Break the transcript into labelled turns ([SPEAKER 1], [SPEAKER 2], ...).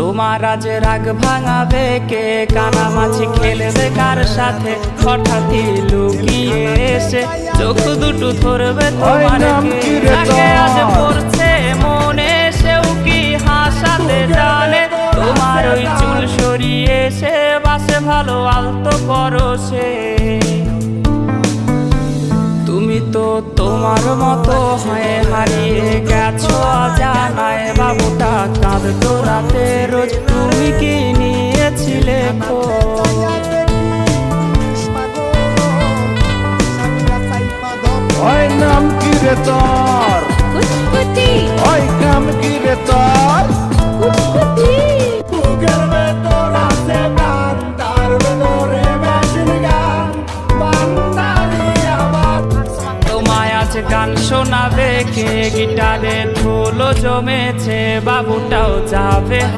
[SPEAKER 1] তোমার আজ রাগ ভাঙাবে কে, কানামাছি খেলবে কার সাথে, হঠাৎই লুকিয়ে এসে চোখ দুটো ধরবে তোমার কে। আজ পড়ছে মনে সেও কি হাসাতে জানে, তোমার ওই চুল সরিয়ে সে বাসে ভালো আলতো পরশে। তুমি তো তোমার মতো হয়ে হারিয়ে গেছো অজানায়, বাবুটা কাঁদতো রাতে রোজ, তুমি কি নিয়েছিলে খোঁজ?
[SPEAKER 2] ওই নাম কি রে তোর?
[SPEAKER 3] কুচকুচি
[SPEAKER 2] ওই নাম কি রে তোর?
[SPEAKER 3] কুচকুচি
[SPEAKER 2] বুকের ভেতর আছে গান, তার ভেতরে মেশিন গান, বান্দারি আমার।
[SPEAKER 1] তোমায় আজ গান শোনাবে কে, গিটারে ধুলো জমেছে, বাবুটাও যাবে।